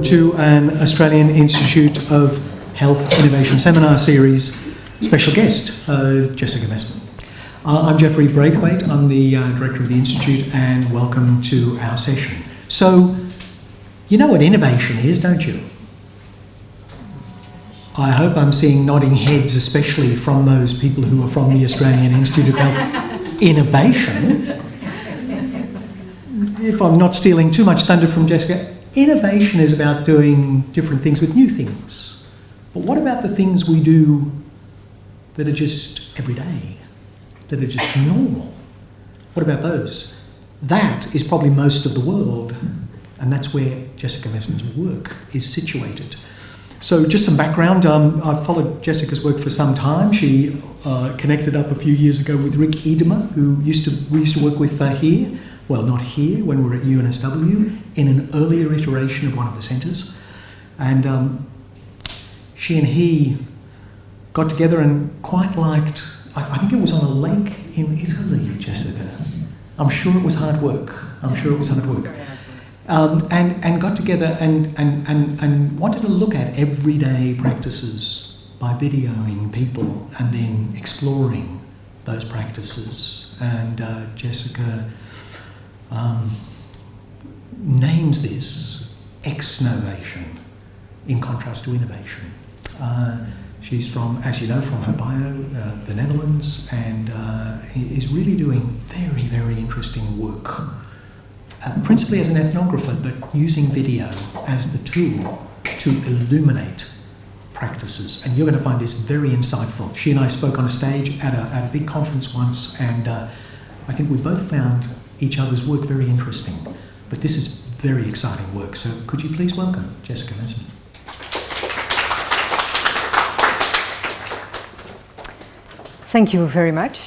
to an Australian Institute of Health Innovation Seminar Series special guest, Jessica Mesman. I'm Jeffrey Braithwaite, I'm the Director of the Institute, and welcome to our session. So, you know what innovation is, don't you? I hope I'm seeing nodding heads, especially from those people who are from the Australian Institute of Health Innovation. If I'm not stealing too much thunder from Jessica, innovation is about doing different things with new things. But what about the things we do that are just everyday, that are just normal? What about those? That is probably most of the world, and that's where Jessica Mesman's work is situated. So just some background, I've followed Jessica's work for some time. She connected up a few years ago with Rick Edemer, who we used to work with here. Well, not here, when we were at UNSW, in an earlier iteration of one of the centres. And she and he got together and quite liked, I think it was on a lake in Italy, Jessica. I'm sure it was hard work. And got together and wanted to look at everyday practices by videoing people and then exploring those practices. And Jessica names this exnovation in contrast to innovation. She's from, as you know from her bio, the Netherlands, and is really doing very, very interesting work. Principally as an ethnographer, but using video as the tool to illuminate practices. And you're going to find this very insightful. She and I spoke on a stage at a big conference once, and I think we both found each other's work very interesting. But this is very exciting work, so could you please welcome Jessica Mesman. Thank you very much.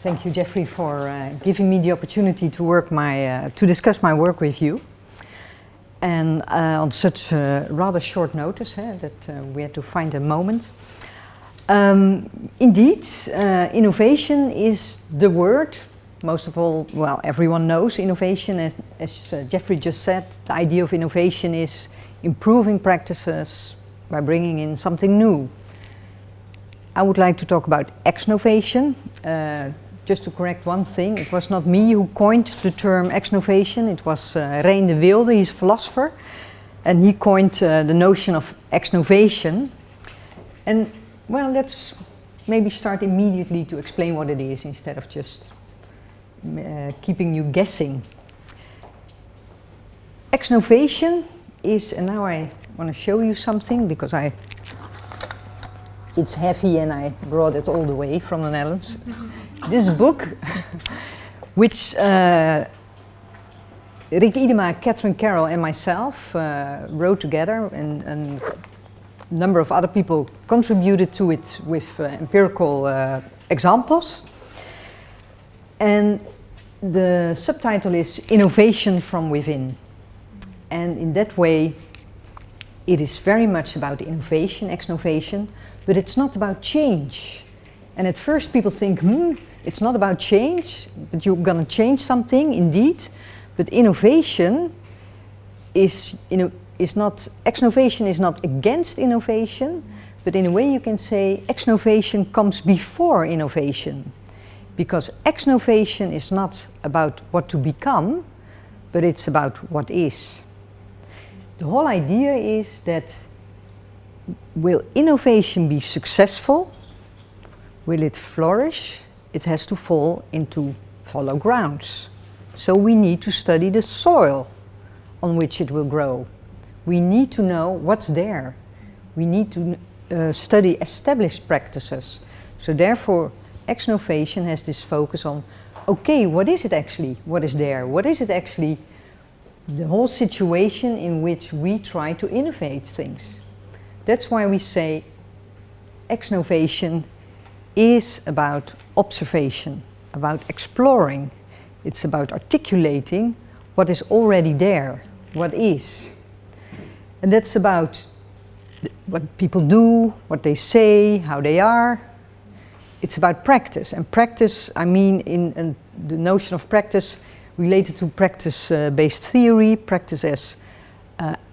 Thank you, Jeffrey, for giving me the opportunity to discuss my work with you. And on such rather short notice, that we had to find a moment. Indeed, innovation is the word. Most of all, well, everyone knows innovation. As Jeffrey just said, the idea of innovation is improving practices by bringing in something new. I would like to talk about exnovation. Just to correct one thing, it was not me who coined the term exnovation, it was Rein de Wilde, he's a philosopher, and he coined the notion of exnovation. And well, let's maybe start immediately to explain what it is instead of just keeping you guessing. Exnovation is, and now I want to show you something because it's heavy and I brought it all the way from the Netherlands. This book, which Rick Idema, Catherine Carroll and myself wrote together, and a number of other people contributed to it with empirical examples. And the subtitle is Innovation from Within. And in that way, it is very much about innovation, exnovation, but it's not about change. And at first people think, it's not about change, but you're going to change something, indeed. But innovation is not, exnovation is not against innovation, but in a way you can say exnovation comes before innovation. Because exnovation is not about what to become, but it's about what is. The whole idea is that will innovation be successful? Will it flourish? It has to fall into fallow grounds. So we need to study the soil on which it will grow. We need to know what's there. We need to study established practices. So therefore, exnovation has this focus on, okay, what is it actually? What is there? What is it actually? The whole situation in which we try to innovate things. That's why we say exnovation is about observation, about exploring. It's about articulating what is already there, what is. And that's about what people do, what they say, how they are. It's about practice. And practice, I mean in the notion of practice related to practice-based theory, practice as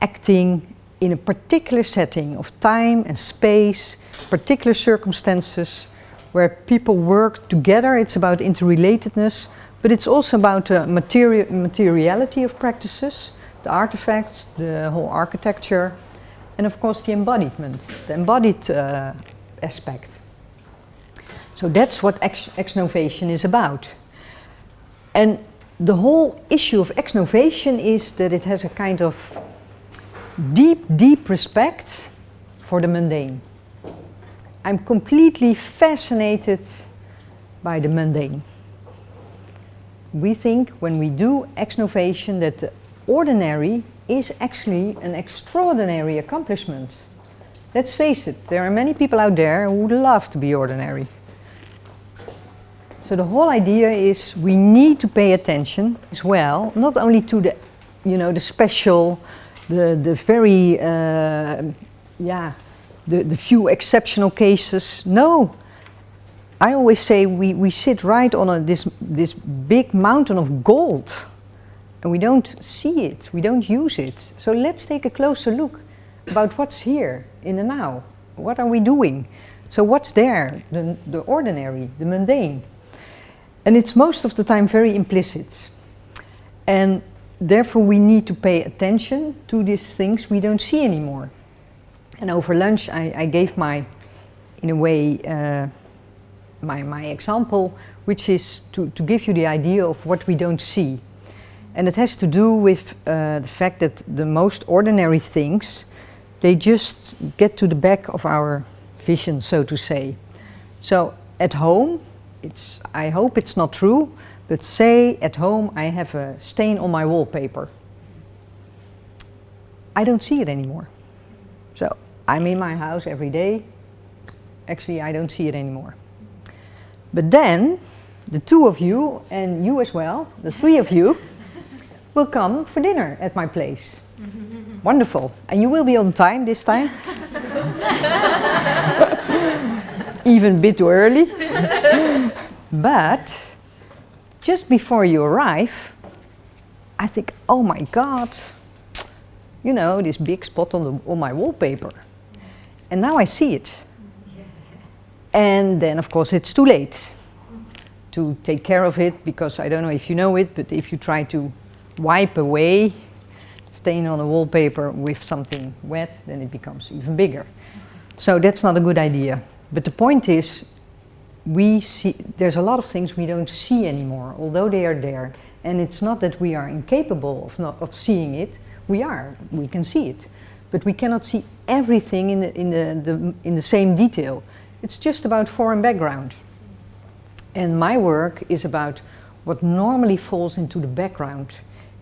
acting in a particular setting of time and space, particular circumstances where people work together. It's about interrelatedness, but it's also about the materiality of practices, the artifacts, the whole architecture, and of course the embodiment, the embodied aspect. So that's what exnovation is about. And the whole issue of exnovation is that it has a kind of deep, deep respect for the mundane. I'm completely fascinated by the mundane. We think when we do exnovation that the ordinary is actually an extraordinary accomplishment. Let's face it, there are many people out there who would love to be ordinary. So the whole idea is we need to pay attention as well, not only to the, the special, the very, the few exceptional cases. No, I always say we sit right on this big mountain of gold, and we don't see it, we don't use it. So let's take a closer look about what's here in the now. What are we doing? So what's there? The ordinary, the mundane. And it's most of the time very implicit. And therefore we need to pay attention to these things we don't see anymore. And over lunch I gave my example, which is to give you the idea of what we don't see. And it has to do with the fact that the most ordinary things, they just get to the back of our vision, so to say. So at home, I hope it's not true, but say at home I have a stain on my wallpaper. I don't see it anymore. So I'm in my house every day. Actually, I don't see it anymore. But then, the two of you, and you as well, the three of you, will come for dinner at my place. Wonderful. And you will be on time this time. Even a bit too early. But just before you arrive, I think, oh my God, this big spot on my wallpaper. And now I see it. And then, of course, it's too late to take care of it, because I don't know if you know it, but if you try to wipe away stain on a wallpaper with something wet, then it becomes even bigger. So that's not a good idea. But the point is, there's a lot of things we don't see anymore, although they are there. And it's not that we are incapable of seeing it. We can see it. But we cannot see everything in the same detail. It's just about form background. And my work is about what normally falls into the background,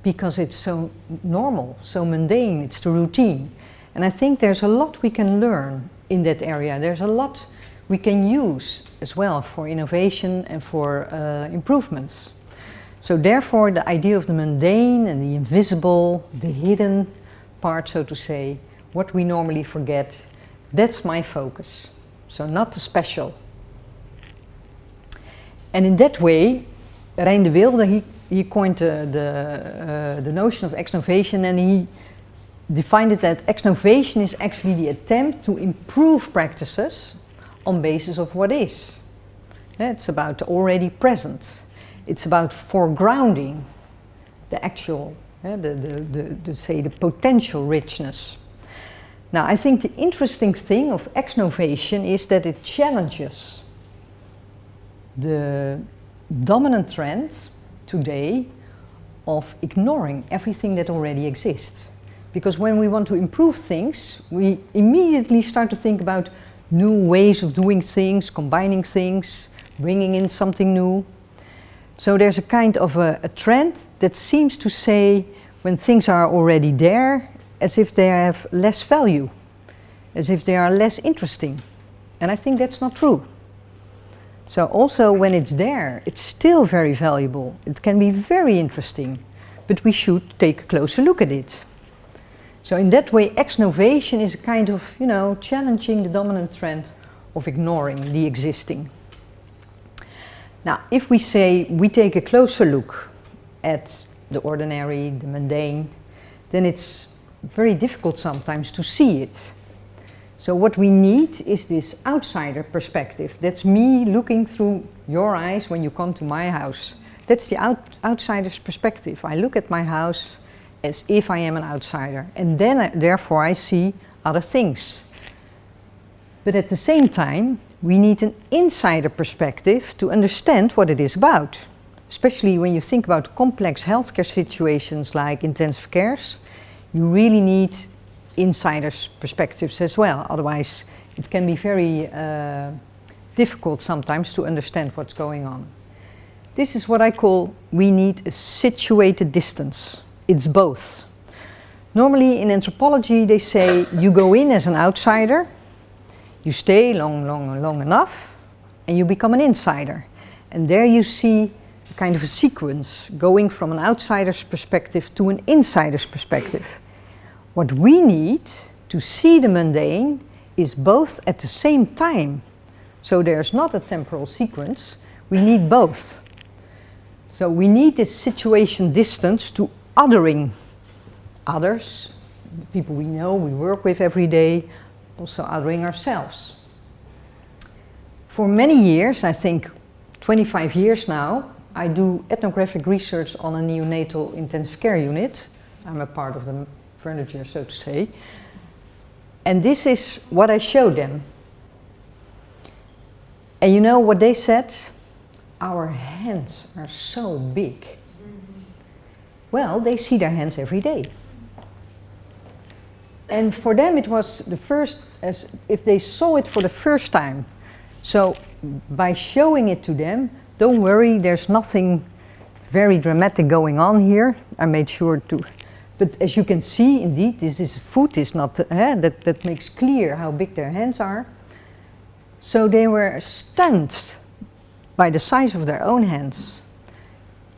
because it's so normal, so mundane, it's the routine. And I think there's a lot we can learn in that area. There's a lot we can use as well for innovation and for improvements. So therefore the idea of the mundane and the invisible, the hidden part, so to say, what we normally forget, that's my focus. So not the special. And in that way, Rein de Wilde, he coined the notion of exnovation, and he defined it that exnovation is actually the attempt to improve practices on basis of what is. It's about already present. It's about foregrounding the actual, the potential richness. Now, I think the interesting thing of exnovation is that it challenges the dominant trend today of ignoring everything that already exists. Because when we want to improve things, we immediately start to think about new ways of doing things, combining things, bringing in something new. So there's a kind of a trend that seems to say when things are already there, as if they have less value, as if they are less interesting. And I think that's not true. So also when it's there, it's still very valuable. It can be very interesting, but we should take a closer look at it. So in that way, exnovation is a kind of, challenging the dominant trend of ignoring the existing. Now, if we say we take a closer look at the ordinary, the mundane, then it's very difficult sometimes to see it. So what we need is this outsider perspective. That's me looking through your eyes when you come to my house. That's the outsider's perspective. I look at my house as if I am an outsider, and then therefore I see other things. But at the same time, we need an insider perspective to understand what it is about. Especially when you think about complex healthcare situations like intensive cares, you really need insiders' perspectives as well. Otherwise, it can be very difficult sometimes to understand what's going on. This is what I call, we need a situated distance. It's both. Normally in anthropology they say you go in as an outsider, you stay long enough, and you become an insider. And there you see kind of a sequence going from an outsider's perspective to an insider's perspective. What we need to see the mundane is both at the same time. So there's not a temporal sequence, we need both. So we need this situation distance to othering others, the people we know, we work with every day, also othering ourselves. For many years, I think 25 years now, I do ethnographic research on a neonatal intensive care unit. I'm a part of the furniture, so to say. And this is what I show them. And you know what they said? Our hands are so big. Well, they see their hands every day. And for them it was the first, as if they saw it for the first time. So by showing it to them, don't worry, there's nothing very dramatic going on here. I made sure to, but as you can see, indeed, this is foot, is not, that makes clear how big their hands are. So they were stunned by the size of their own hands.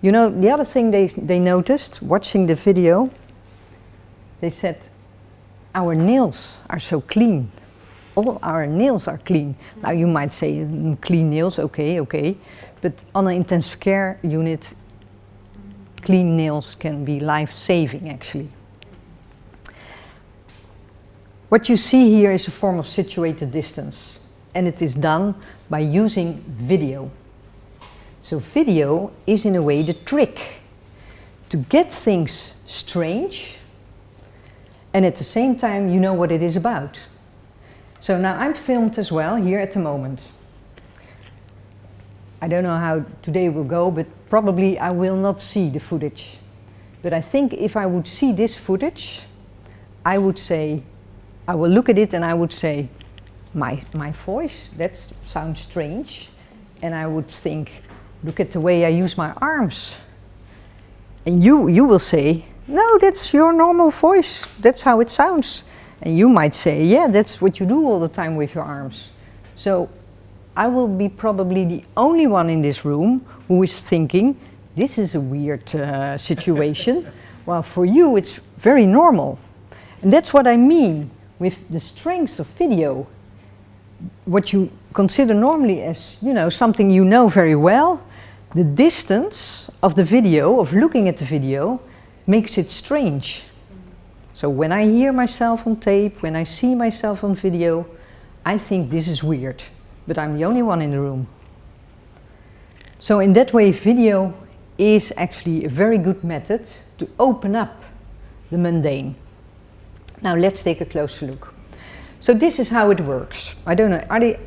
You know, the other thing they noticed, watching the video, they said, our nails are so clean. All our nails are clean. Now you might say, clean nails, okay. But on an intensive care unit, clean nails can be life-saving, actually. What you see here is a form of situated distance, and it is done by using video. So video is in a way the trick to get things strange, and at the same time you know what it is about. So now I'm filmed as well here at the moment. I don't know how today will go, but probably I will not see the footage. But I think if I would see this footage, I would say, I will look at it and I would say, my voice, that sounds strange. And I would think, look at the way I use my arms. And you will say, no, that's your normal voice. That's how it sounds. And you might say, yeah, that's what you do all the time with your arms. So I will be probably the only one in this room who is thinking, this is a weird situation. While for you, it's very normal. And that's what I mean with the strength of video. What you consider normally as, you know, something you know very well, the distance of the video, of looking at the video, makes it strange. So when I hear myself on tape, when I see myself on video, I think this is weird, but I'm the only one in the room. So in that way, video is actually a very good method to open up the mundane. Now let's take a closer look. So this is how it works. I don't know, are there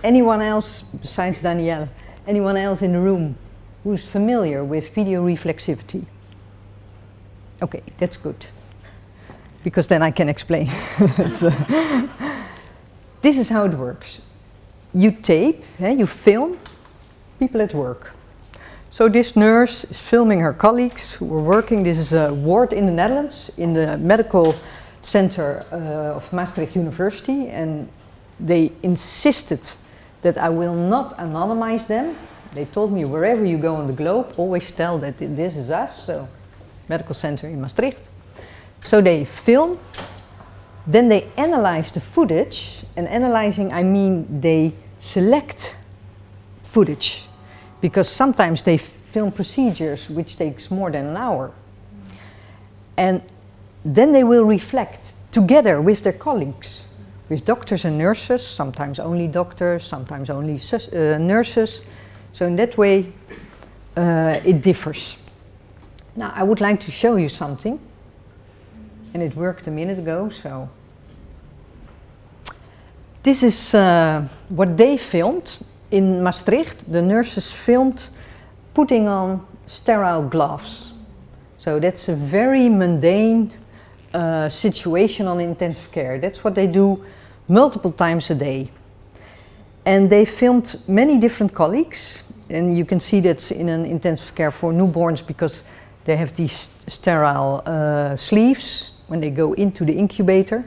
anyone else besides Danielle, anyone else in the room who's familiar with video reflexivity? Okay, that's good, because then I can explain. This is how it works. You tape, you film people at work. So this nurse is filming her colleagues who are working. This is a ward in the Netherlands, in the medical center of Maastricht University, and they insisted that I will not anonymize them. They told me, wherever you go on the globe, always tell that this is us, so medical center in Maastricht. So they film, then they analyze the footage, and analyzing I mean they select footage, because sometimes they film procedures which takes more than an hour. And then they will reflect together with their colleagues, with doctors and nurses, sometimes only doctors, sometimes only nurses. So in that way, it differs. Now, I would like to show you something, and it worked a minute ago, so. This is what they filmed in Maastricht. The nurses filmed putting on sterile gloves. So that's a very mundane situation on intensive care. That's what they do multiple times a day. And they filmed many different colleagues. And you can see that's in an intensive care for newborns because they have these sterile sleeves when they go into the incubator.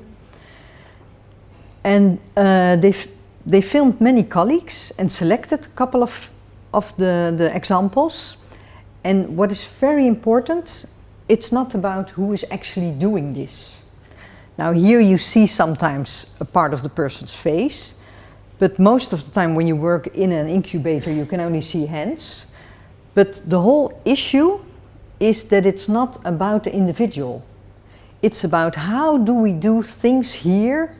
And they filmed many colleagues and selected a couple of the examples. And what is very important, it's not about who is actually doing this. Now here you see sometimes a part of the person's face, but most of the time when you work in an incubator you can only see hands. But the whole issue is that it's not about the individual. It's about how do we do things here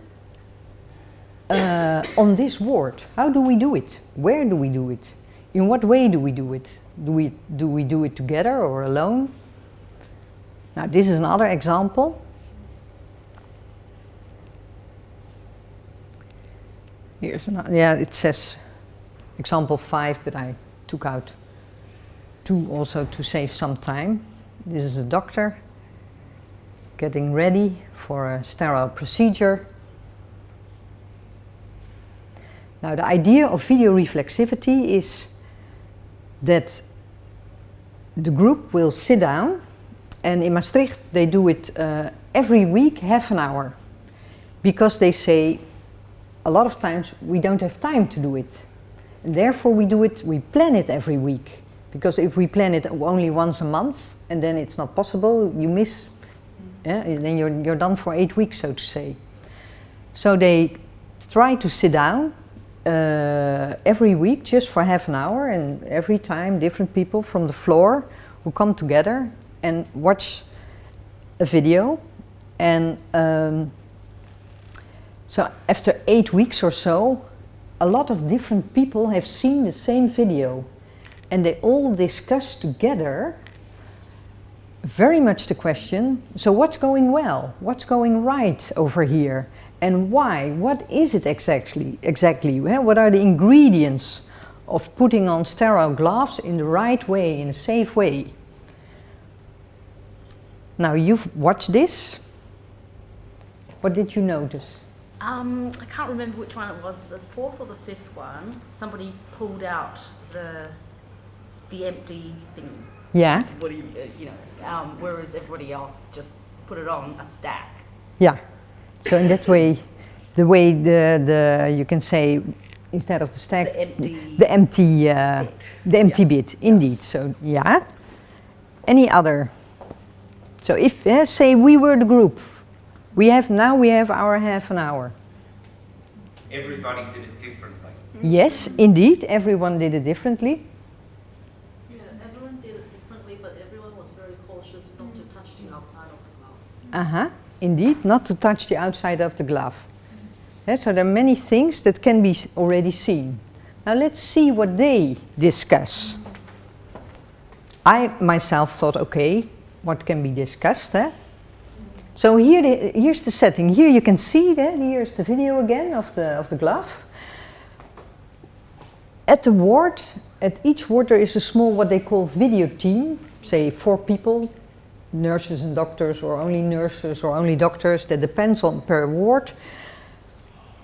on this ward. How do we do it? Where do we do it? In what way do we do it? Do we do it together or alone? Now this is another example. Here's another, yeah, it says example 5, but I took out 2 also to save some time. This is a doctor getting ready for a sterile procedure. Now the idea of video reflexivity is that the group will sit down, and in Maastricht they do it every week, half an hour, because they say a lot of times we don't have time to do it, and therefore we plan it every week, because if we plan it only once a month and then it's not possible, you miss, then you're done for 8 weeks, so to say. So they try to sit down every week just for half an hour, and every time different people from the floor who come together and watch a video. And so after 8 weeks or so, a lot of different people have seen the same video, and they all discuss together very much the question, so what's going well? What's going right over here? And why? What is it exactly? What are the ingredients of putting on sterile gloves in the right way, in a safe way? Now you've watched this. What did you notice? I can't remember which one it was, the 4th or the 5th one. Somebody pulled out the empty thing. Yeah. What do you know? Whereas everybody else just put it on a stack. Yeah. So in that way, the way you can say instead of the stack, the empty bit, indeed. So yeah. Any other? So if say we were the group, we have our half an hour. Everybody did it differently. Yes, indeed, everyone did it differently. Yeah, everyone did it differently, but everyone was very cautious not to touch the outside of the glove. Uh-huh, indeed, not to touch the outside of the glove. So there are many things that can be already seen. Now let's see what they discuss. I myself thought, okay, what can be discussed? So here's the setting. Here you can see that. Here's the video again of the glove. At the ward, at each ward there is a small what they call video team, say 4 people, nurses and doctors, or only nurses or only doctors. That depends on per ward.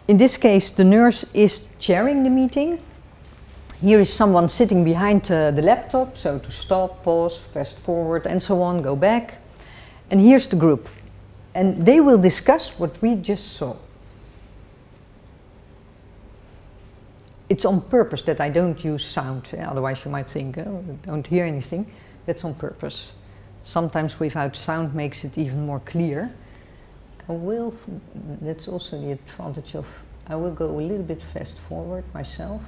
In this case, the nurse is chairing the meeting. Here is someone sitting behind the laptop, so to stop, pause, fast forward, and so on, go back. And here's the group. And they will discuss what we just saw. It's on purpose that I don't use sound, otherwise you might think, oh, I don't hear anything. That's on purpose. Sometimes without sound makes it even more clear. That's also the advantage of, I will go a little bit fast forward myself.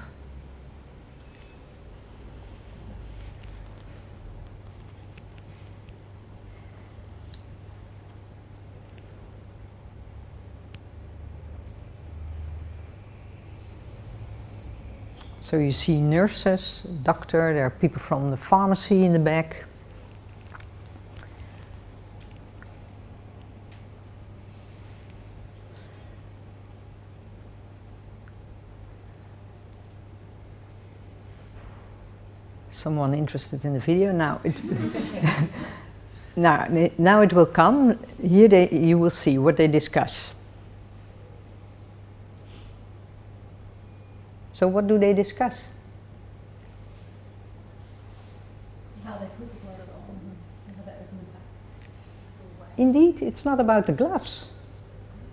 So you see nurses, doctor, there are people from the pharmacy in the back. Someone interested in the video? Now it, now it will come. Here you will see what they discuss. So what do they discuss? How they put the gloves on and how they open the pack. Indeed, it's not about the gloves.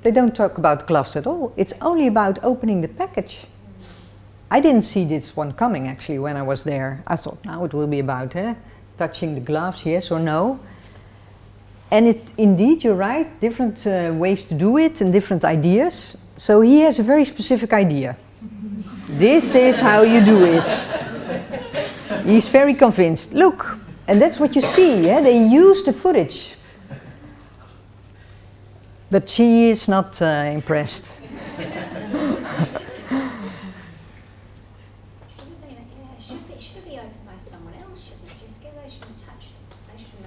They don't talk about gloves at all. It's only about opening the package. I didn't see this one coming actually when I was there. I thought now it will be about touching the gloves, yes or no. And indeed, you're right, different ways to do it and different ideas. So he has a very specific idea. This is how you do it. He's very convinced. Look, and that's what you see, they use the footage. But she is not impressed. Should be opened by someone else, shouldn't it, Jessica? They shouldn't touch it. They should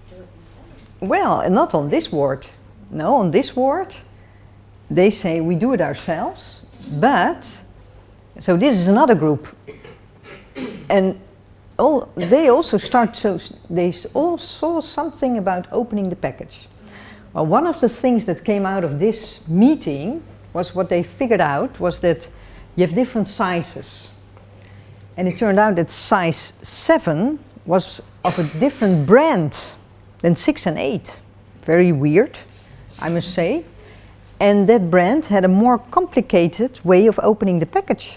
do it themselves. Well, not on this ward. No, on this ward, they say we do it ourselves, but, so this is another group. And they also they all saw something about opening the package. Well, one of the things that came out of this meeting was what they figured out was that you have different sizes. And it turned out that size 7 was of a different brand than 6 and 8. Very weird, I must say. And that brand had a more complicated way of opening the package.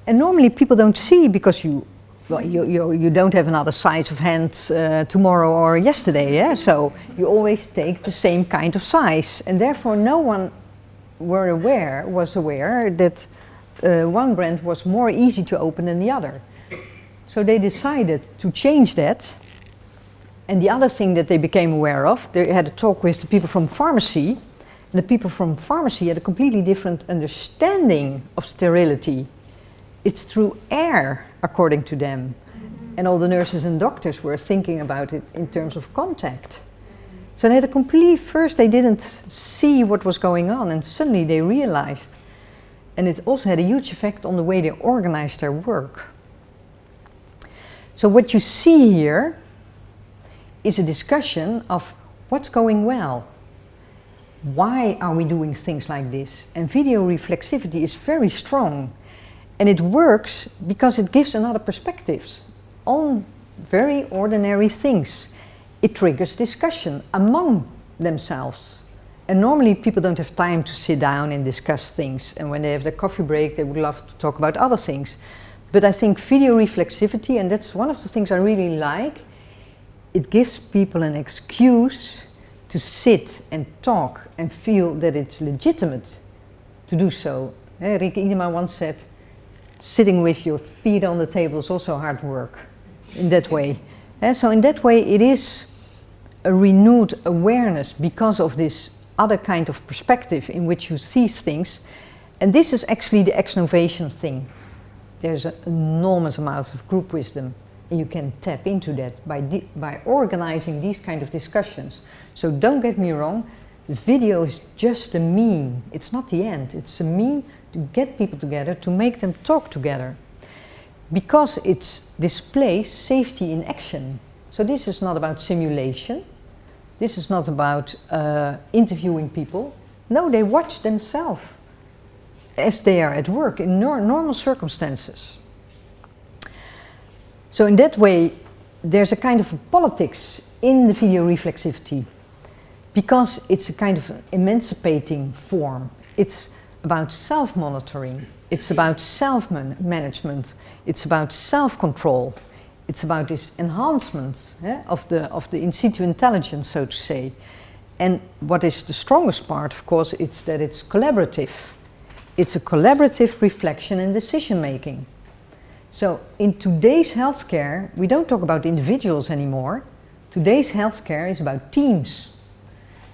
And normally people don't see because you don't have another size of hand tomorrow or yesterday, so you always take the same kind of size. And therefore no one was aware that one brand was more easy to open than the other. So they decided to change that. And the other thing that they became aware of, they had a talk with the people from pharmacy, and the people from pharmacy had a completely different understanding of sterility. It's through air, according to them. And all the nurses and doctors were thinking about it in terms of contact. So they had a complete, first they didn't see what was going on, and suddenly they realized. And it also had a huge effect on the way they organized their work. So what you see here is a discussion of what's going well. Why are we doing things like this? And video reflexivity is very strong. And it works because it gives another perspectives on very ordinary things. It triggers discussion among themselves. And normally people don't have time to sit down and discuss things. And when they have their coffee break, they would love to talk about other things. But I think video reflexivity, and that's one of the things I really like, it gives people an excuse to sit and talk and feel that it's legitimate to do so. Rieke Idema once said, sitting with your feet on the table is also hard work in that way. So in that way it is a renewed awareness because of this other kind of perspective in which you see things. And this is actually the exnovation thing. There's an enormous amount of group wisdom, and you can tap into that by organizing these kind of discussions. So don't get me wrong, the video is just a mean. It's not the end. It's a mean to get people together, to make them talk together. Because it displays safety in action. So this is not about simulation. This is not about interviewing people. No, they watch themselves as they are at work in normal circumstances. So in that way, there's a kind of a politics in the video reflexivity, because it's a kind of emancipating form. It's about self-monitoring, it's about self-management, it's about self-control, it's about this enhancement of the in situ intelligence, so to say. And what is the strongest part, of course, it's that it's collaborative. It's a collaborative reflection and decision making. So in today's healthcare, we don't talk about individuals anymore. Today's healthcare is about teams.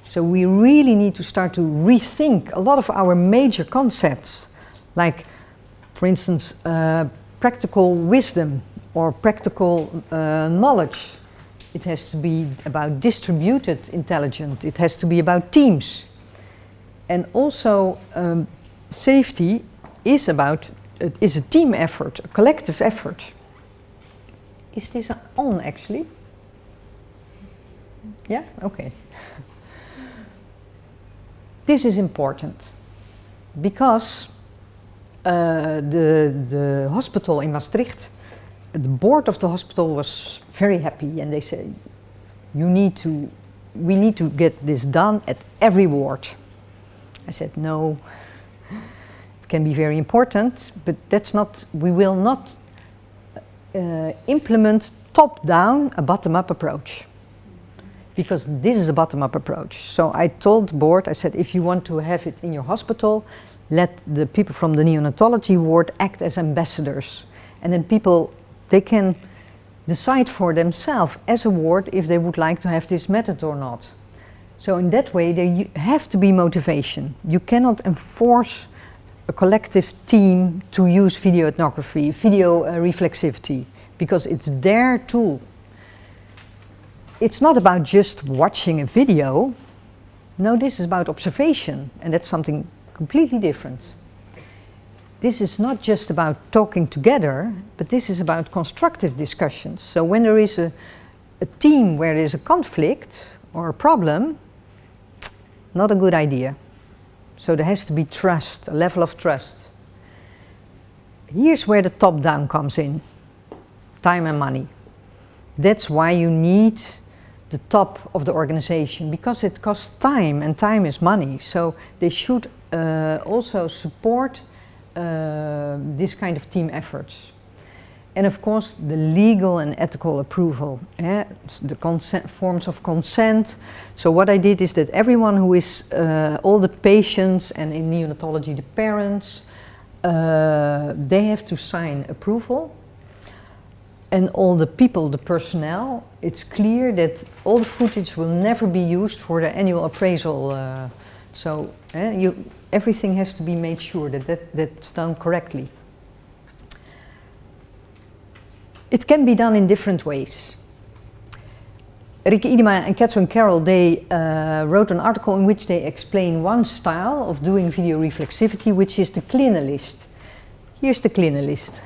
So we really need to start to rethink a lot of our major concepts, like, for For instance, practical wisdom or practical knowledge. It has to be about distributed intelligence. It has to be about teams. And also safety is about, is a team effort, a collective effort. Is this on actually? Yeah, okay. This is important because the hospital in Maastricht, the board of the hospital was very happy and they said, we need to get this done at every ward. I said, no, it can be very important, but that's not, we will not implement top-down a bottom-up approach. Because this is a bottom-up approach. So I told the board, I said, if you want to have it in your hospital, let the people from the neonatology ward act as ambassadors. And then people, they can decide for themselves as a ward if they would like to have this method or not. So in that way, there have to be motivation. You cannot enforce a collective team to use video ethnography, video reflexivity, because it's their tool. It's not about just watching a video. No, this is about observation, and that's something completely different. This is not just about talking together, but this is about constructive discussions. So when there is a team where there is a conflict or a problem, not a good idea. So there has to be trust, a level of trust. Here's where the top-down comes in, time and money. That's why you need the top of the organization, because it costs time, and time is money. So they should also support this kind of team efforts. And of course, the legal and ethical approval, the consent, forms of consent. So what I did is that everyone who is, all the patients, and in neonatology the parents, they have to sign approval. And all the people, the personnel, it's clear that all the footage will never be used for the annual appraisal. Everything has to be made sure that that's done correctly. It can be done in different ways. Rikke Idema and Catherine Carroll, they wrote an article in which they explain one style of doing video reflexivity, which is the clinalist. Here's the clinalist.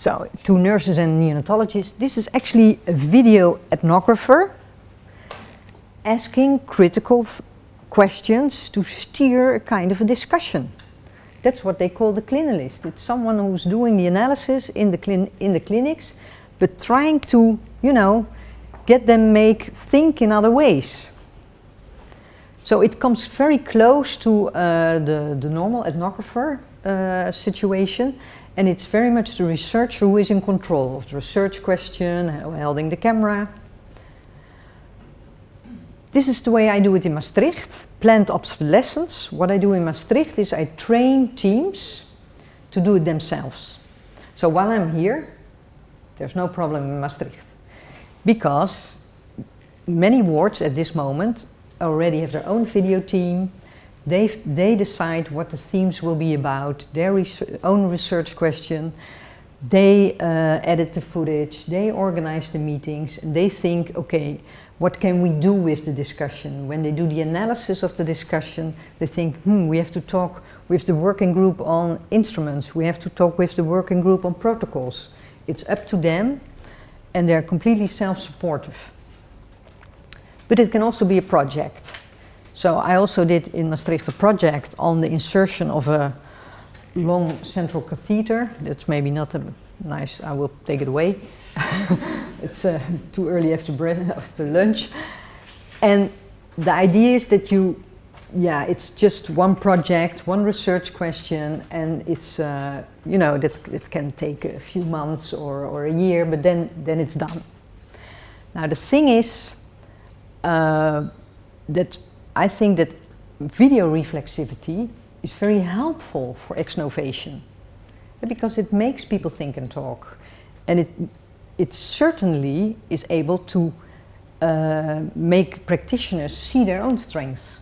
So, two nurses and neonatologists. This is actually a video ethnographer asking critical questions to steer a kind of a discussion. That's what they call the clinalist. It's someone who's doing the analysis in the clinics, but trying to, get them think in other ways. So it comes very close to the normal ethnographer situation, and it's very much the researcher who is in control of the research question, holding the camera. This is the way I do it in Maastricht, planned obsolescence. What I do in Maastricht is I train teams to do it themselves. So while I'm here, there's no problem in Maastricht, because many wards at this moment already have their own video team. They decide what the themes will be about, their own research question. They edit the footage, they organize the meetings, and they think, okay, what can we do with the discussion? When they do the analysis of the discussion, they think, we have to talk with the working group on instruments, we have to talk with the working group on protocols. It's up to them, and they're completely self-supportive. But it can also be a project. So I also did in Maastricht a project on the insertion of a long central catheter. That's maybe not a nice, I will take it away. It's too early after lunch. And the idea is that it's just one project, one research question, and it's, that it can take a few months or a year, but then it's done. Now the thing is that I think that video reflexivity is very helpful for exnovation, because it makes people think and talk, and it certainly is able to make practitioners see their own strengths.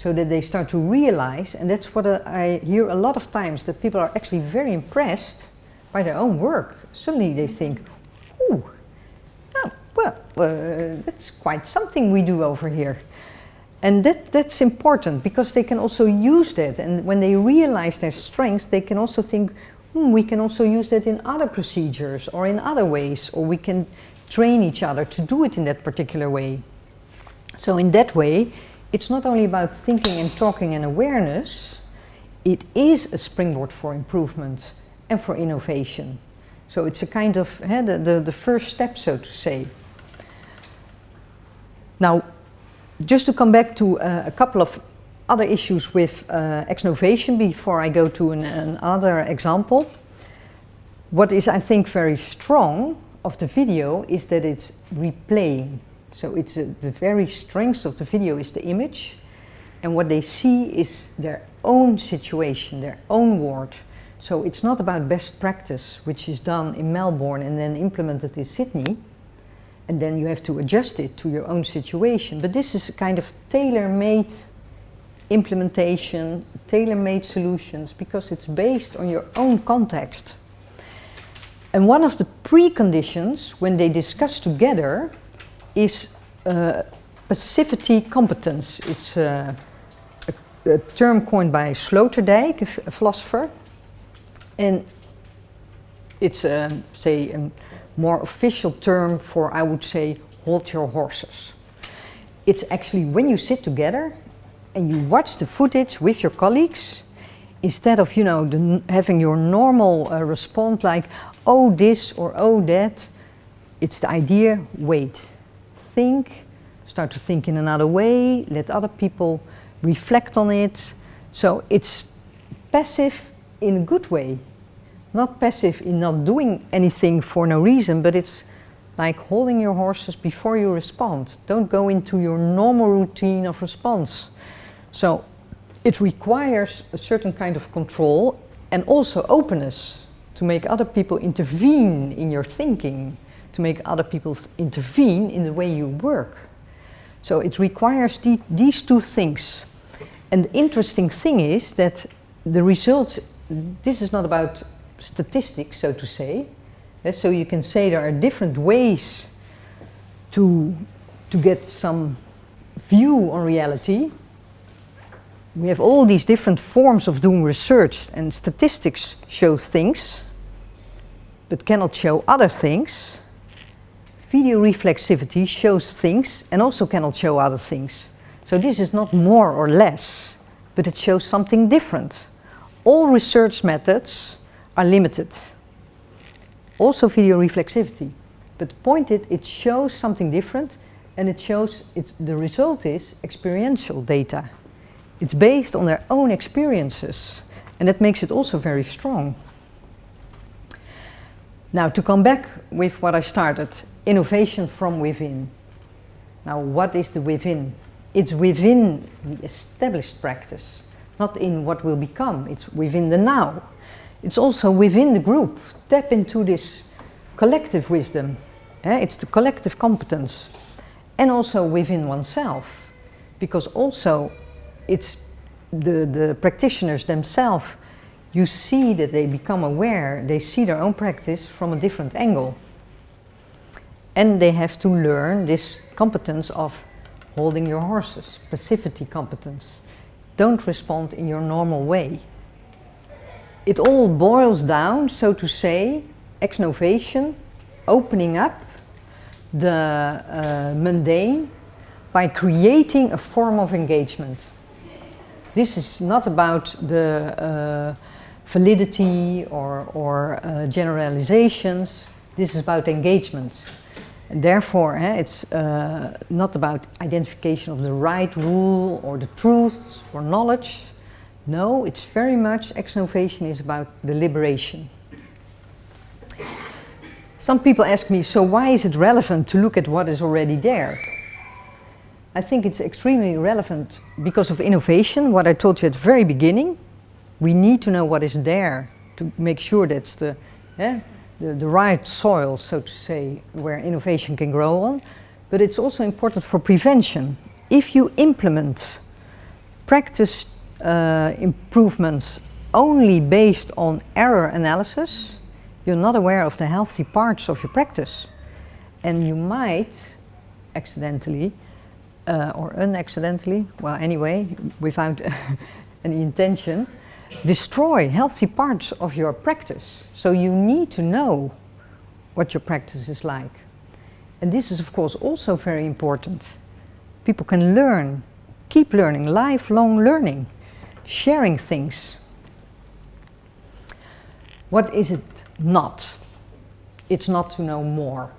so that they start to realize, and that's what I hear a lot of times, that people are actually very impressed by their own work. Suddenly they think, ooh, oh, well, that's quite something we do over here. And that's important, because they can also use that, and when they realize their strengths, they can also think, we can also use that in other procedures or in other ways, or we can train each other to do it in that particular way. So in that way, it's not only about thinking and talking and awareness, it is a springboard for improvement and for innovation. So it's a kind of the first step, so to say. Now, just to come back to a couple of other issues with exnovation before I go to another example. What is, I think, very strong of the video is that it's replaying. So it's the very strength of the video is the image, and what they see is their own situation, their own ward. So it's not about best practice, which is done in Melbourne and then implemented in Sydney, and then you have to adjust it to your own situation. But this is a kind of tailor-made implementation, tailor-made solutions, because it's based on your own context. And one of the preconditions when they discuss together is passivity competence. It's a term coined by Sloterdijk, a philosopher, and it's say a more official term for, I would say, hold your horses. It's actually when you sit together and you watch the footage with your colleagues, instead of having your normal response like, oh this or oh that, it's the idea, wait, think, start to think in another way, let other people reflect on it. So it's passive in a good way, not passive in not doing anything for no reason, but it's like holding your horses before you respond. Don't go into your normal routine of response. So it requires a certain kind of control and also openness to make other people intervene in your thinking, to make other people intervene in the way you work. So it requires these two things. And the interesting thing is that the results, this is not about statistics, so to say. So you can say there are different ways to get some view on reality. We have all these different forms of doing research, and statistics show things, but cannot show other things. Video reflexivity shows things and also cannot show other things. So this is not more or less, but it shows something different. All research methods are limited. Also video reflexivity. But the point is, it shows something different, and it shows the result is experiential data. It's based on their own experiences, and that makes it also very strong. Now, to come back with what I started, innovation from within. Now, what is the within? It's within the established practice, not in what will become. It's within the now. It's also within the group. Tap into this collective wisdom. It's the collective competence. And also within oneself. Because also it's the practitioners themselves. You see that they become aware. They see their own practice from a different angle. And they have to learn this competence of holding your horses, passivity competence. Don't respond in your normal way. It all boils down, so to say, exnovation, opening up the mundane by creating a form of engagement. This is not about the validity or generalizations. This is about engagement. And therefore, it's not about identification of the right rule or the truth or knowledge. No, it's very much, exnovation is about the liberation. Some people ask me, so why is it relevant to look at what is already there? I think it's extremely relevant because of innovation, what I told you at the very beginning. We need to know what is there to make sure that's the right soil, so to say, where innovation can grow on. But it's also important for prevention. If you implement practice improvements only based on error analysis, you're not aware of the healthy parts of your practice. And you might accidentally, or unaccidentally, well anyway, without any intention, destroy healthy parts of your practice. So you need to know what your practice is like. And this is of course also very important. People can learn, keep learning, lifelong learning, sharing things. What is it not? It's not to know more,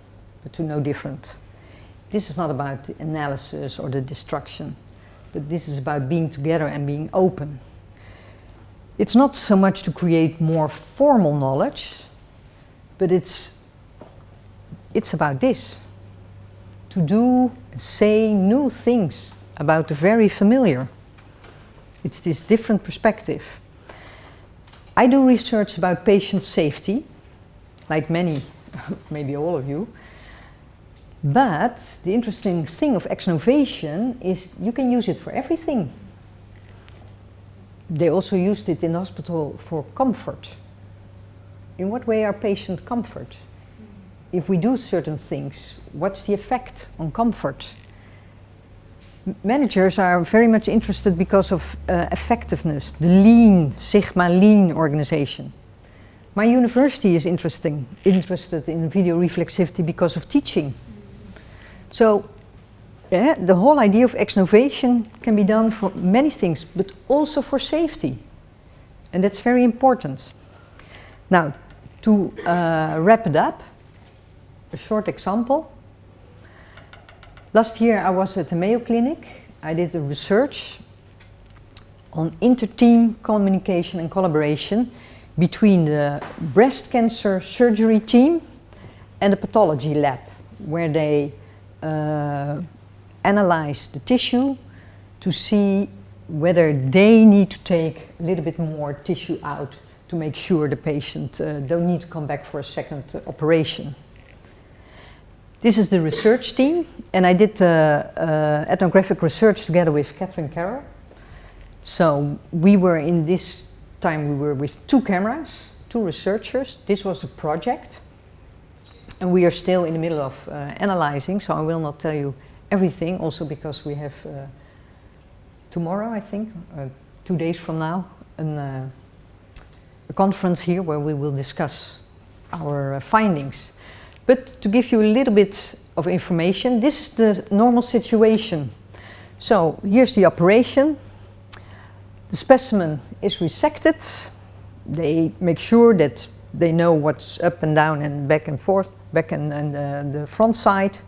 but to know different. This is not about the analysis or the destruction, but this is about being together and being open. It's not so much to create more formal knowledge, but it's about this. To do, say new things about the very familiar. It's this different perspective. I do research about patient safety, like many, maybe all of you. But the interesting thing of exnovation is you can use it for everything. They also used it in the hospital for comfort. In what way are patients comfort? If we do certain things, what's the effect on comfort? Managers are very much interested because of effectiveness, the lean, Sigma lean organization. My university is interested in video reflexivity because of teaching. So the whole idea of exnovation can be done for many things, but also for safety. And that's very important. Now, to wrap it up, a short example. Last year I was at the Mayo Clinic. I did a research on inter-team communication and collaboration between the breast cancer surgery team and the pathology lab, where they analyze the tissue to see whether they need to take a little bit more tissue out to make sure the patient don't need to come back for a second operation. This is the research team, and I did ethnographic research together with Catherine Carroll. So we were in this time, we were with 2 cameras, 2 researchers. This was a project, and we are still in the middle of analyzing, so I will not tell you everything, also because we have tomorrow, I think, 2 days from now, a conference here where we will discuss our findings. But to give you a little bit of information, this is the normal situation. So here's the operation. The specimen is resected. They make sure that they know what's up and down and back and forth, back and the front side.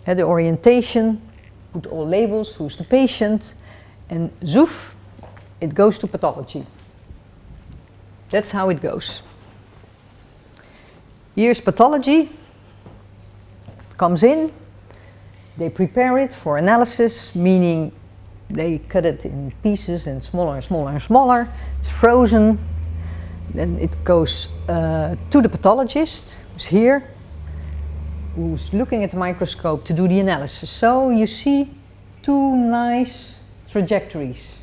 The orientation, put all labels, who's the patient, and zoof, it goes to pathology. That's how it goes. Here's pathology. Comes in, they prepare it for analysis, meaning they cut it in pieces and smaller and smaller and smaller. It's frozen. Then it goes to the pathologist, who's here, who's looking at the microscope to do the analysis. So you see 2 nice trajectories.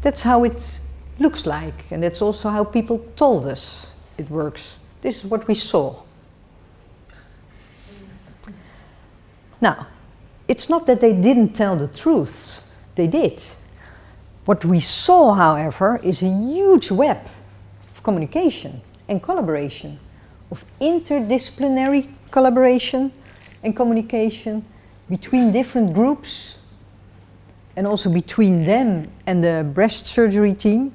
That's how it looks like, and that's also how people told us it works. This is what we saw. Now, it's not that they didn't tell the truth, they did. What we saw, however, is a huge web of communication and collaboration, of interdisciplinary collaboration and communication between different groups, and also between them and the breast surgery team.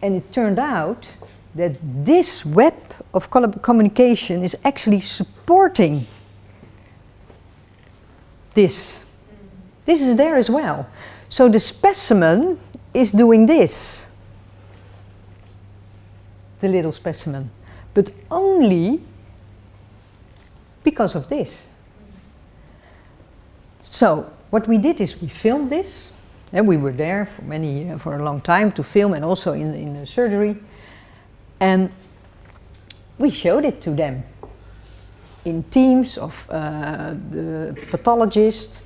And it turned out that this web of communication is actually supporting this. This is there as well. So the specimen is doing this, the little specimen, but only because of this. So what we did is we filmed this, and we were there for a long time to film, and also in the surgery, and we showed it to them in teams of the pathologist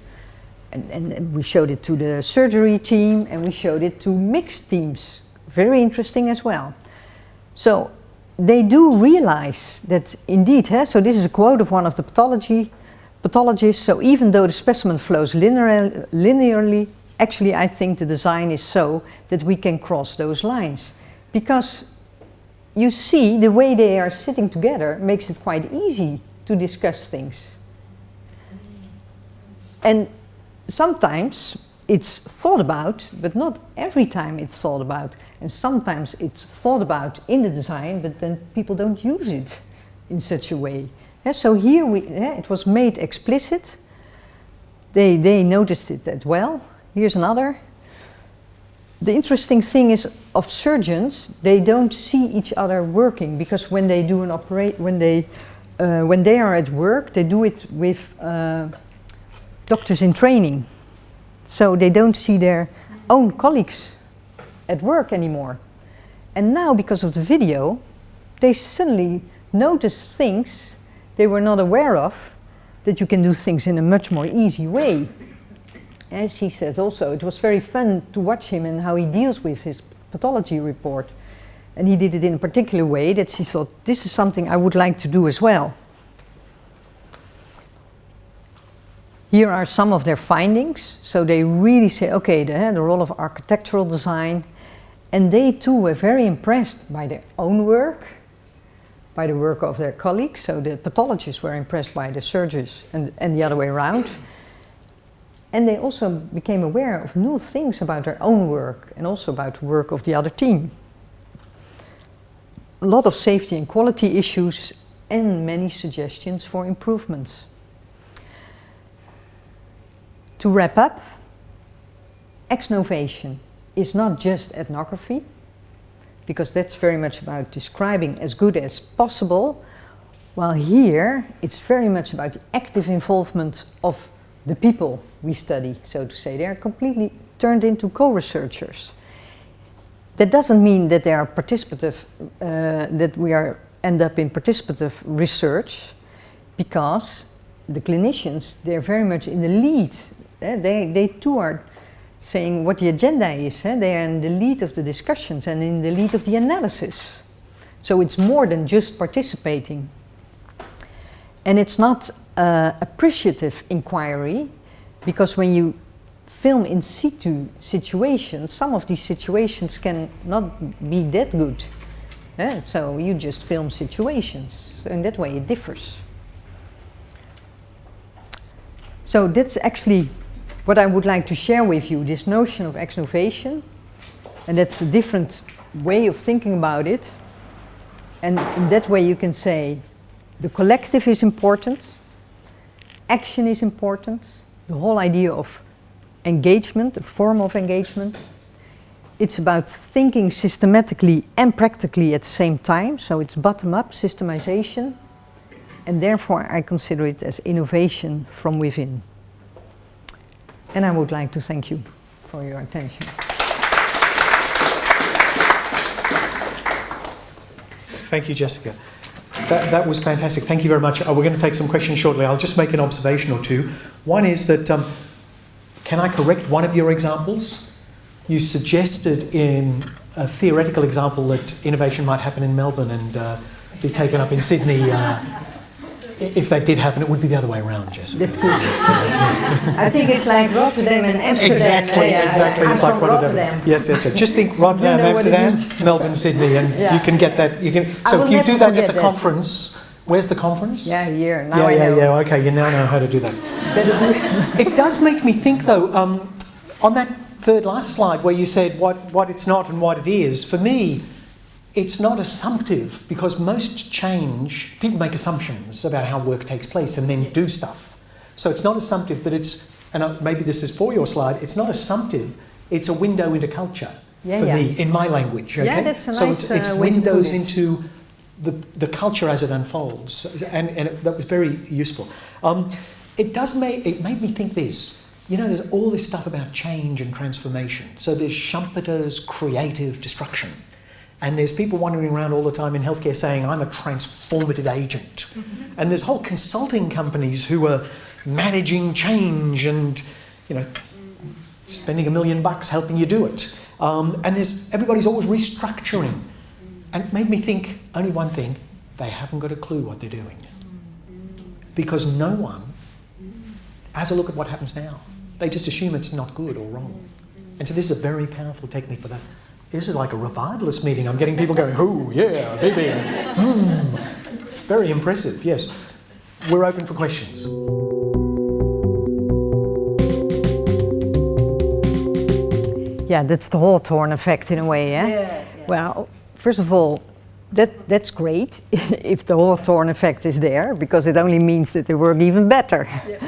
and we showed it to the surgery team, and we showed it to mixed teams. Very interesting as well. So they do realize that indeed, so this is a quote of one of the pathologists, so even though the specimen flows linearly, actually I think the design is so that we can cross those lines. Because you see, the way they are sitting together makes it quite easy to discuss things. And sometimes it's thought about, but not every time it's thought about. And sometimes it's thought about in the design, but then people don't use it in such a way. So here it was made explicit. They noticed it as well. Here's another. The interesting thing is, of surgeons, they don't see each other working, because when they do an when they are at work, they do it with doctors in training. So they don't see their own colleagues at work anymore. And now, because of the video, they suddenly notice things they were not aware of, that you can do things in a much more easy way. As she says also, it was very fun to watch him and how he deals with his pathology report. And he did it in a particular way that she thought, this is something I would like to do as well. Here are some of their findings. So they really say, okay, the role of architectural design. And they too were very impressed by their own work, by the work of their colleagues. So the pathologists were impressed by the surgeons and the other way around. And they also became aware of new things about their own work and also about the work of the other team. A lot of safety and quality issues and many suggestions for improvements. To wrap up, exnovation is not just ethnography, because that's very much about describing as good as possible, while here it's very much about the active involvement of the people we study, so to say. They are completely turned into co-researchers. That doesn't mean that they are participative, that we end up in participative research, because the clinicians, they're very much in the lead. They too are saying what the agenda is. They are in the lead of the discussions and in the lead of the analysis. So it's more than just participating. And it's not appreciative inquiry, because when you film in situ situations, some of these situations can not be that good. So you just film situations, so in that way it differs. So that's actually what I would like to share with you, this notion of exnovation, and that's a different way of thinking about it. And in that way you can say the collective is important, action is important, the whole idea of engagement, a form of engagement. It's about thinking systematically and practically at the same time, so it's bottom-up systemization, and therefore I consider it as innovation from within. And I would like to thank you for your attention. Thank you, Jessica. That was fantastic. Thank you very much. We're going to take some questions shortly. I'll just make an observation or two. One is that, can I correct one of your examples? You suggested in a theoretical example that innovation might happen in Melbourne and be taken up in Sydney. If that did happen, it would be the other way around, Jessica. That's good. I think it's like Rotterdam and Amsterdam. Exactly. It's like Rotterdam. Yes. Just think Rotterdam, Amsterdam, Melbourne, Sydney, and you can get that. So if you do that at the conference, where's the conference? Yeah, here. Now I know. Yeah. Okay, you now know how to do that. It does make me think, though, on that third last slide where you said what it's not and what it is. For me, it's not assumptive, because most change, people make assumptions about how work takes place and then do stuff. So it's not assumptive, but it's, and maybe this is for your slide, it's not assumptive, it's a window into culture for me, in my language. Okay? Yeah, that's a nice So it's windows into the culture as it unfolds, and that was very useful. It made me think this. There's all this stuff about change and transformation. So there's Schumpeter's creative destruction. And there's people wandering around all the time in healthcare saying, I'm a transformative agent. And there's whole consulting companies who are managing change and, you know, spending $1 million helping you do it. And everybody's always restructuring. And it made me think only one thing: they haven't got a clue what they're doing. Because no one has a look at what happens now. They just assume it's not good or wrong. And so this is a very powerful technique for that. This is like a revivalist meeting. I'm getting people going, oh, yeah, baby. Very impressive, yes. We're open for questions. Yeah, that's the Hawthorne effect in a way, yeah? Yeah. Well, first of all, that's great if the Hawthorne effect is there, because it only means that they work even better. Yeah.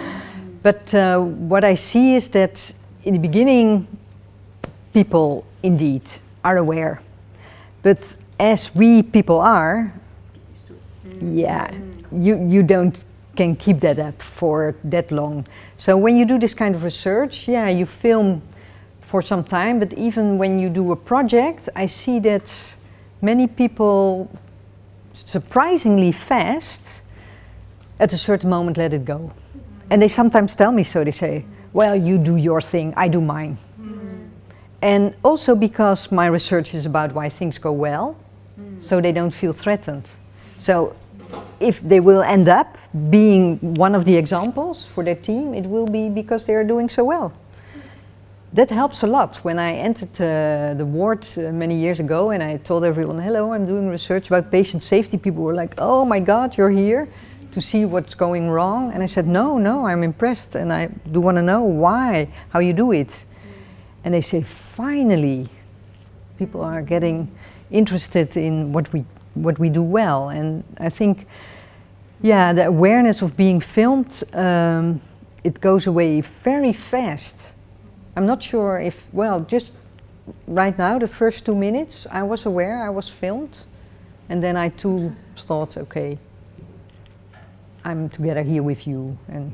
But what I see is that in the beginning, people indeed are aware. But as we people are, yeah, you can keep that up for that long. So when you do this kind of research, yeah, you film for some time, but even when you do a project, I see that many people surprisingly fast at a certain moment let it go. And they sometimes tell me so. They say, well, you do your thing, I do mine. And also because my research is about why things go well, so they don't feel threatened. So if they will end up being one of the examples for their team, it will be because they are doing so well. That helps a lot. When I entered the ward many years ago and I told everyone, hello, I'm doing research about patient safety, people were like, oh my God, you're here to see what's going wrong. And I said, no, I'm impressed and I do want to know why, how you do it. And they say, finally, people are getting interested in what we do well. And I think, yeah, the awareness of being filmed, it goes away very fast. I'm not sure if, well, just right now, the first 2 minutes, I was aware I was filmed. And then I too thought, okay, I'm together here with you. And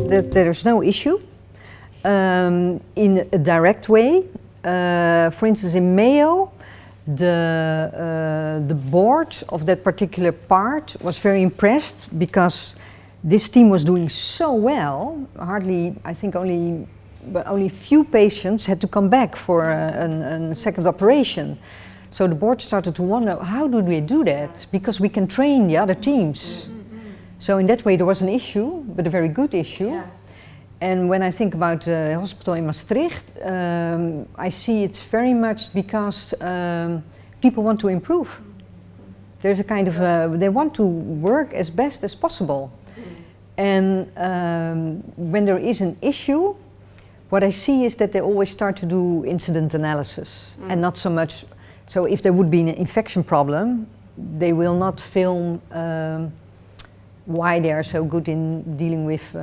that there's no issue in a direct way. For instance, in Mayo, the board of that particular part was very impressed because this team was doing so well. Hardly, I think only few patients had to come back for a second operation. So the board started to wonder, how do they do that? Because we can train the other teams. So in that way there was an issue, but a very good issue. Yeah. And when I think about the hospital in Maastricht, I see it's very much because people want to improve. There's a kind of, they want to work as best as possible. And when there is an issue, what I see is that they always start to do incident analysis and not so much. So if there would be an infection problem, they will not film why they are so good in dealing with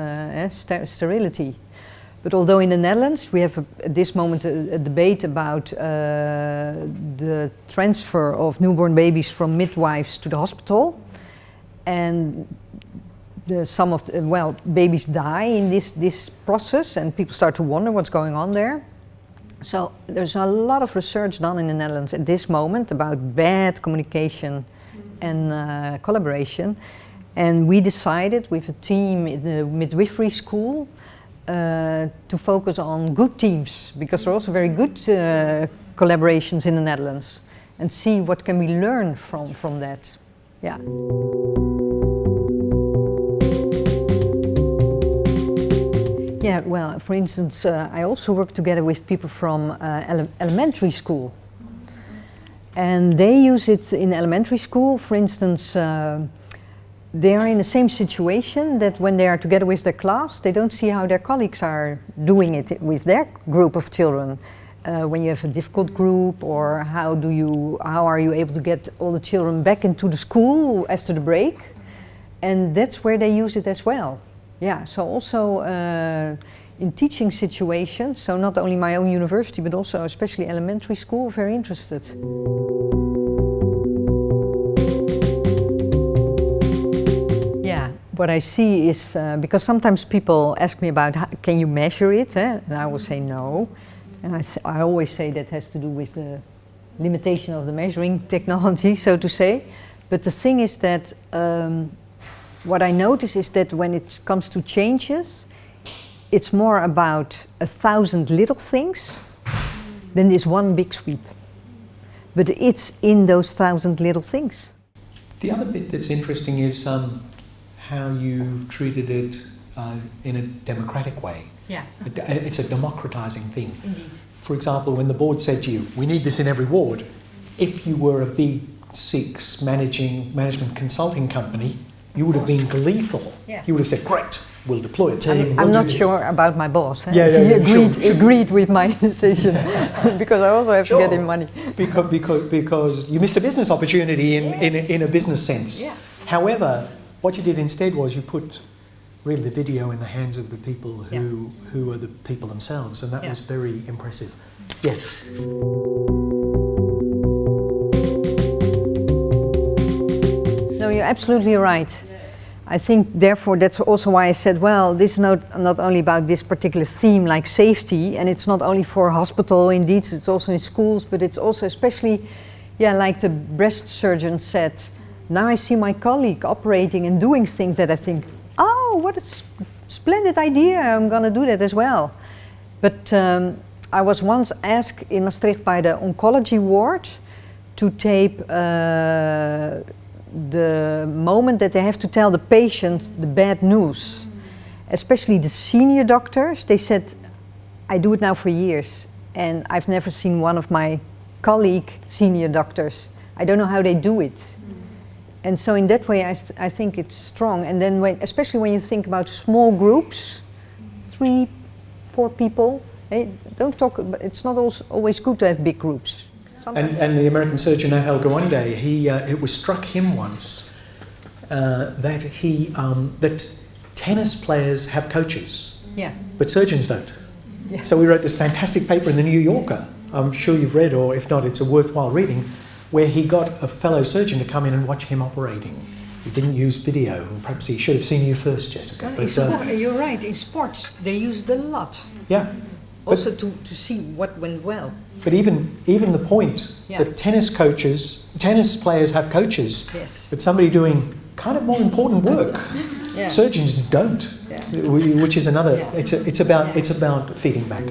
sterility. But although in the Netherlands we have at this moment a debate about the transfer of newborn babies from midwives to the hospital, and some of the, well, babies die in this process, and people start to wonder what's going on there. So there's a lot of research done in the Netherlands at this moment about bad communication and collaboration. And we decided with a team in the midwifery school to focus on good teams, because there are also very good collaborations in the Netherlands, and see what can we learn from that. Yeah. Yeah, well, for instance, I also work together with people from elementary school. And they use it in elementary school. For instance, they are in the same situation that when they are together with their class, they don't see how their colleagues are doing it with their group of children. When you have a difficult group, or how are you able to get all the children back into the school after the break? And that's where they use it as well. Yeah, so also in teaching situations, so not only my own university, but also especially elementary school, very interested. Yeah, what I see is, because sometimes people ask me about, can you measure it? Eh? And I will say no. And I always say that has to do with the limitation of the measuring technology, so to say. But the thing is that what I notice is that when it comes to changes, it's more about 1,000 little things than this one big sweep. But it's in those 1,000 little things. The other bit that's interesting is how you've treated it in a democratic way. Yeah. It's a democratising thing. Indeed. For example, when the board said to you, we need this in every ward, if you were a big six management consulting company, you would have been gleeful. Yeah. You would have said, great, we'll deploy a team. I'm not sure about my boss. Yeah, he agreed with my decision because I also have to get him money. Because you missed a business opportunity in a business sense. Yeah. However, what you did instead was you put really the video in the hands of the people who are the people themselves, and that was very impressive. Yes. No, you're absolutely right. I think, therefore, that's also why I said, well, this is not only about this particular theme like safety, and it's not only for hospital, indeed, it's also in schools, but it's also especially, like the breast surgeon said, now I see my colleague operating and doing things that I think, oh, what a splendid idea, I'm going to do that as well. But I was once asked in Maastricht by the oncology ward to tape the moment that they have to tell the patient the bad news. Especially the senior doctors, they said, I do it now for years and I've never seen one of my colleague senior doctors. I don't know how they do it. And so in that way I think it's strong. And then especially when you think about small groups, 3, 4 people, don't talk, it's not always good to have big groups. And the American surgeon Atal Gawande, it was struck him once that tennis players have coaches, but surgeons don't. Yeah. So we wrote this fantastic paper in the New Yorker, I'm sure you've read, or if not, it's a worthwhile reading, where he got a fellow surgeon to come in and watch him operating. He didn't use video, and perhaps he should have seen you first, Jessica. But, you're right, in sports they used a lot. Yeah. Also to see what went well. But even the point that tennis players have coaches, but somebody doing kind of more important work. Surgeons don't, which is another. It's about feeding back.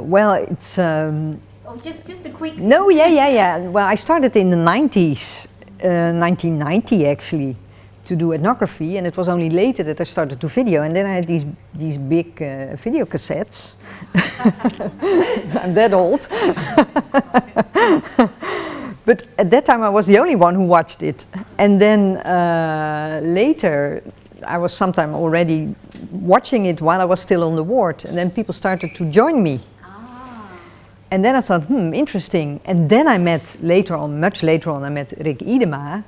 Well, it's. Just a quick. No, yeah. Well, I started in the 90s, 1990 actually, to do ethnography, and it was only later that I started to video, and then I had these big video cassettes. I'm that old. But at that time I was the only one who watched it. And then later I was sometime already watching it while I was still on the ward, and then people started to join me. And then I thought, interesting. And then I met much later on, I met Rick Idema,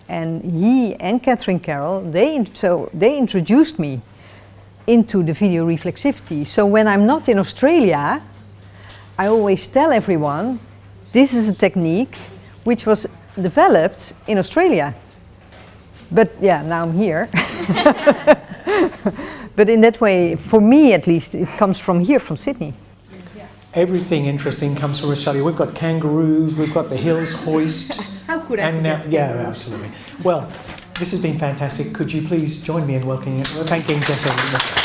and he and Catherine Carroll, they introduced me into the video reflexivity. So when I'm not in Australia, I always tell everyone, this is a technique which was developed in Australia. But now I'm here. But in that way, for me at least, it comes from here, from Sydney. Everything interesting comes from Australia. We've got kangaroos, we've got the hills hoist. How could I forget kangaroos? Absolutely. Well, this has been fantastic. Could you please join me in thanking Jessica Mesman?